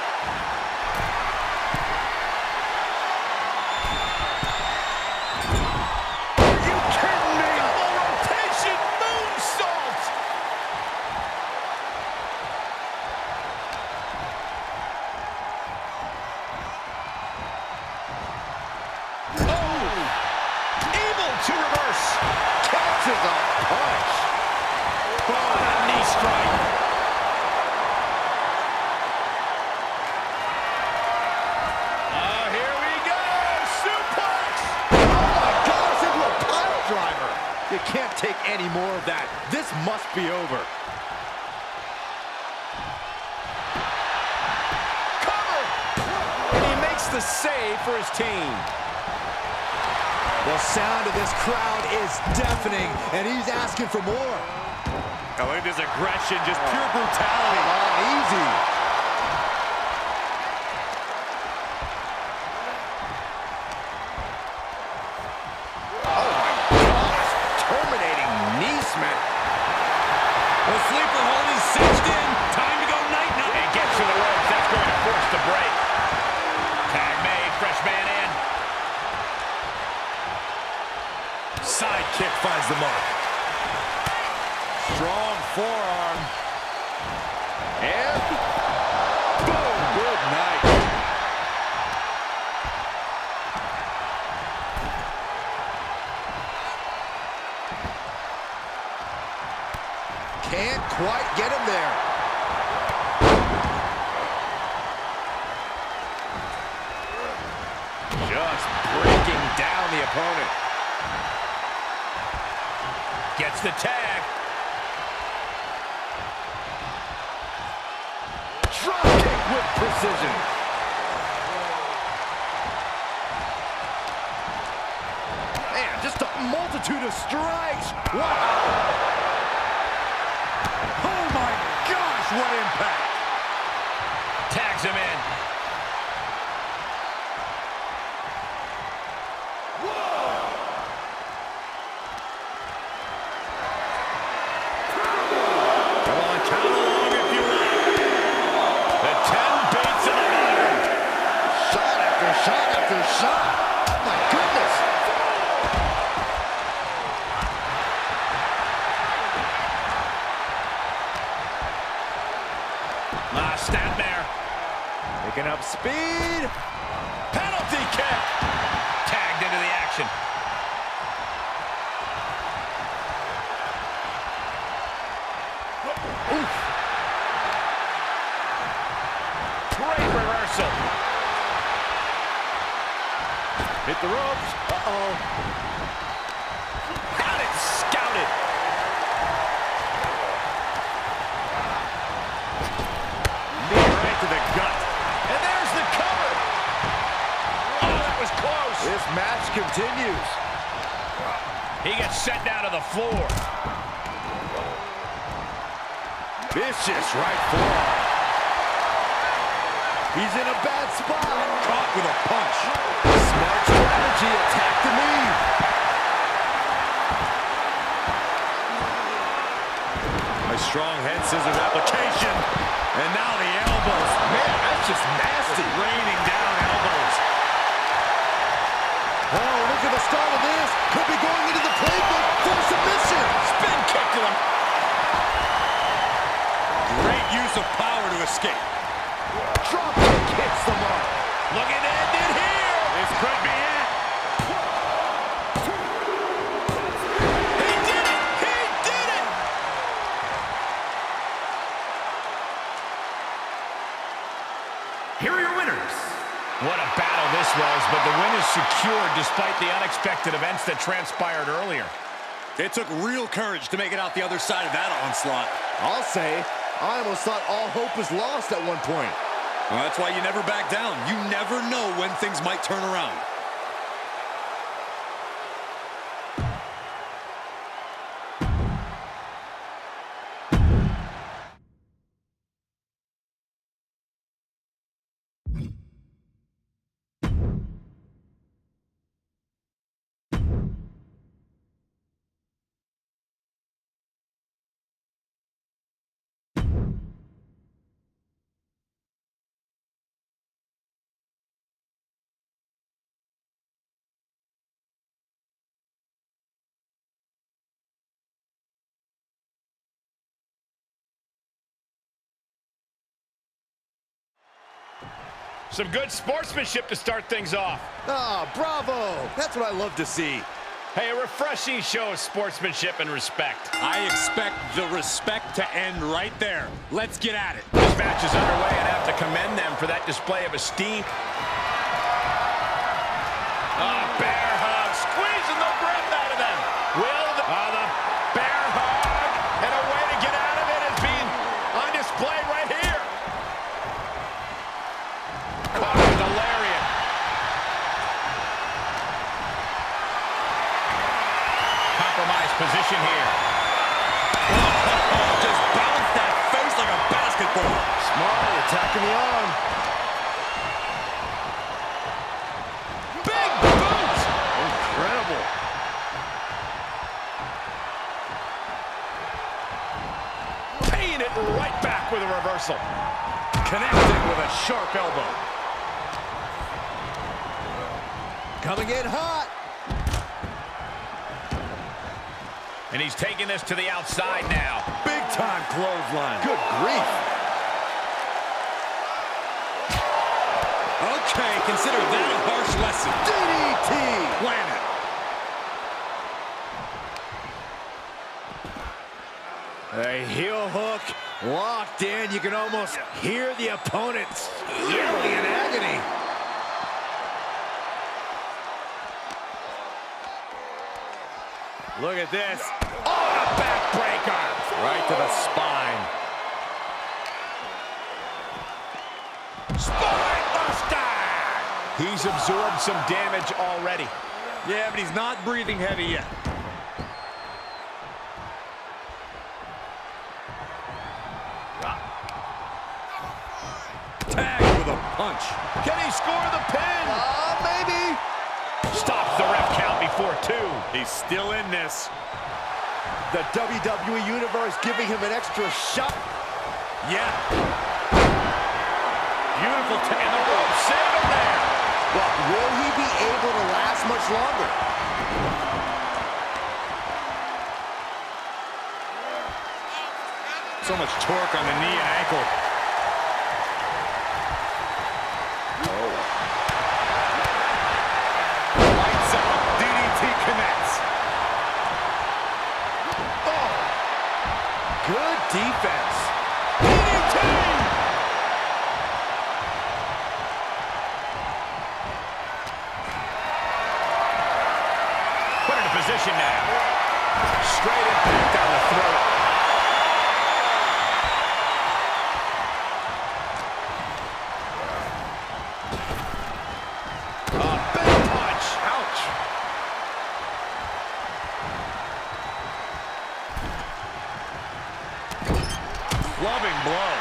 Are you kidding me? Double rotation moonsault. Able to reverse. Catches a punch. Oh, a knee strike. Here we go. Suplex. Goes into a pile driver. You can't take any more of that. This must be over. Cover. And he makes the save for his team. The sound of this crowd is deafening, and he's asking for more. I look at this aggression, just pure brutality. Easy. Oh my gosh, terminating knee smack. The sleeper hold is cinched in. Time to go night-night. And gets to the ropes. That's going to force the break. Tag made. Fresh man in. Side kick finds the mark. Strong forearm. And boom, good night. Can't quite get him there. Just breaking down the opponent. Gets the tag. Drop kick with precision. Man, just a multitude of strikes. Wow. Oh my gosh, what impact. Tags him in. Come on, count along if you want. The 10 beats of the night. Shot after shot after shot. Oh my goodness. Snapmare. Picking up speed. Penalty kick. Tagged into the action. Oof. Great reversal. Hit the ropes. Uh-oh. Had it scouted. Knee right to the gut. And there's the cover. Oh, that was close. This match continues. He gets sent down to the floor. Vicious right forearm. He's in a bad spot. Caught with a punch. Smart strategy. Attack the knee. A strong head scissors application. And now the elbows. Man, that's just nasty. Raining down elbows. Oh, look at the start of this. Could be going into the playbook for submission. Spin kick to him. Great use of power to escape. Drop kick hits the mark. Looking to end it here. This could be it. He did it. He did it. here are your winners. What a battle this was, but the win is secured despite the unexpected events that transpired earlier. It took real courage to make it out the other side of that onslaught. I'll say, I almost thought all hope was lost at one point. Well, that's why you never back down. You never know when things might turn around. Some good sportsmanship to start things off. Ah, bravo! That's what I love to see. Hey, a refreshing show of sportsmanship and respect. I expect the respect to end right there. Let's get at it. This match is underway and I have to commend them for that display of esteem. Bear hug, squeezing the breath out of them. The bear hug, and a way to get out of it is being on display right here. Caught with the lariat. Compromised position here. Just bounced that face like a basketball. Smart, attacking the arm. Big boot! Incredible. Paying it right back with a reversal. Connecting with a sharp elbow. Coming in hot. And he's taking this to the outside now. Big time clothesline. Good grief. Okay, consider that a harsh lesson. DDT. Landed. A heel hook locked in. You can almost hear the opponents yelling in agony. Look at this. Oh, a backbreaker! Right to the spine. Spinebuster! He's absorbed some damage already. Yeah, but he's not breathing heavy yet. Tag with a punch. Can he score the pin? Maybe. Stops the ref count before 2. He's still in this. The WWE Universe giving him an extra shot. Yeah. Beautiful tag. And the rope save him there. But will he be able to last much longer? So much torque on the knee and ankle. Lights out. DDT connects. Good defense. DDT! Put into position now. Straight impact down the throat. Big punch. Ouch. Loving blow.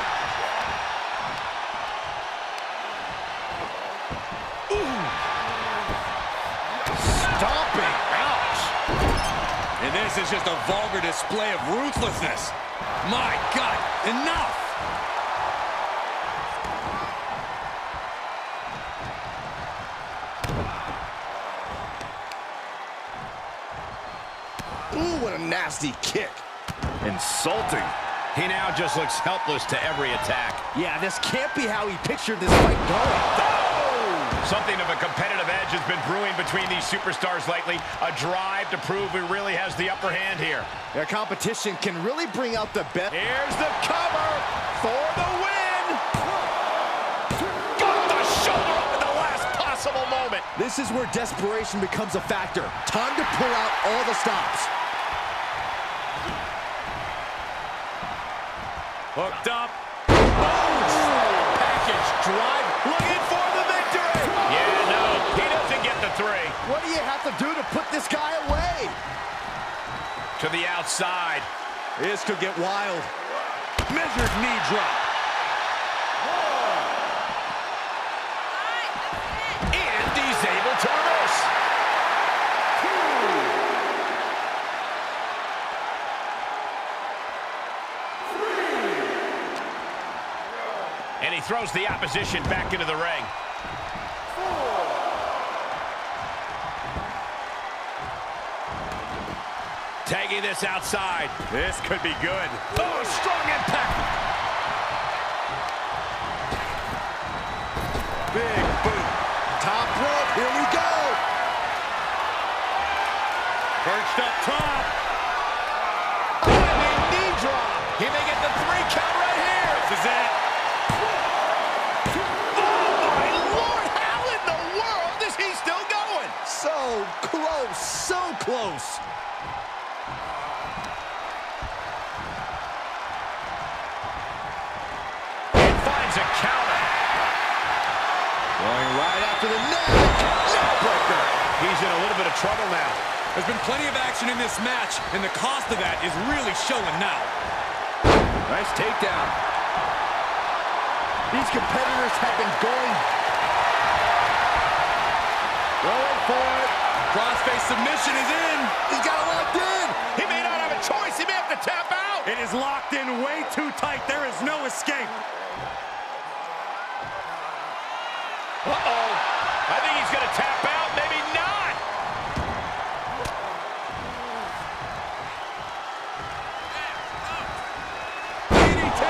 Stomping. Ouch. And this is just a vulgar display of ruthlessness. My God, enough! Ooh, what a nasty kick. Insulting. He now just looks helpless to every attack. Yeah, this can't be how he pictured this fight going. Something of a competitive edge has been brewing between these superstars lately. A drive to prove who really has the upper hand here. Their competition can really bring out the best. Here's the cover for the win. Got This is where desperation becomes a factor. Time to pull out all the stops. Hooked up. Package drive, looking for the victory. Yeah, no, he doesn't get the 3. What do you have to do to put this guy away? To the outside. This could get wild. Measured knee drop. And he's able to reverse. And he throws the opposition back into the ring. Tagging this outside. This could be good. Oh, strong impact. Big boot. Top rope, here we go. Perched up top. Oh, and a knee drop. He may get the 3 count right here. This is it. Oh, my Lord, how in the world is he still going? So close, so close. A counter. Going right after the neck. Neckbreaker. He's in a little bit of trouble now. There's been plenty of action in this match, and the cost of that is really showing now. Nice takedown. These competitors have been going for it. Crossface submission is in. He's got it locked in. He may not have a choice. He may have to tap out. It is locked in way too tight. There is no escape. Uh-oh. I think he's going to tap out. Maybe not. DDT.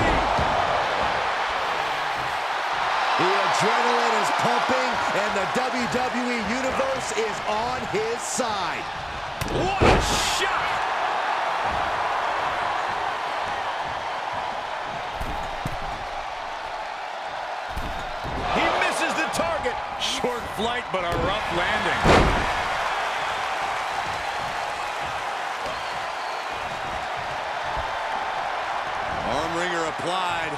The adrenaline is pumping, and the WWE Universe is on his side. What a shot. Target. Short flight, but a rough landing. Arm wringer applied.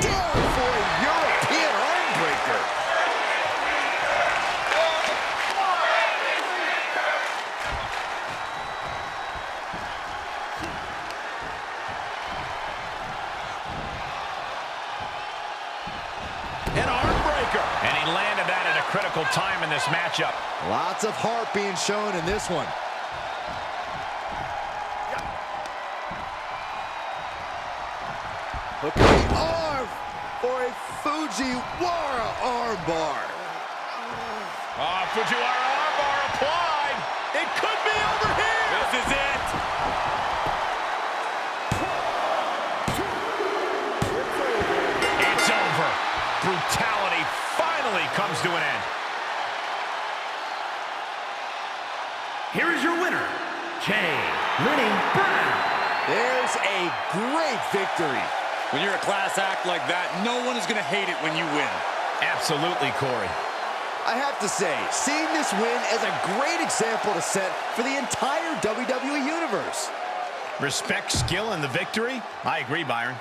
Down for a European arm breaker. And he landed that at a critical time in this matchup. Lots of heart being shown in this one. Hooking the arm for a Fujiwara armbar. Fujiwara armbar applied. It could be over here. This is it. It's over. Brutality finally comes to an end. Here is your winner, Jay Lenny Brown. There's a great victory. When you're a class act like that, no one is going to hate it when you win. Absolutely, Corey. I have to say, seeing this win is a great example to set for the entire WWE Universe. Respect, skill, and the victory? I agree, Byron.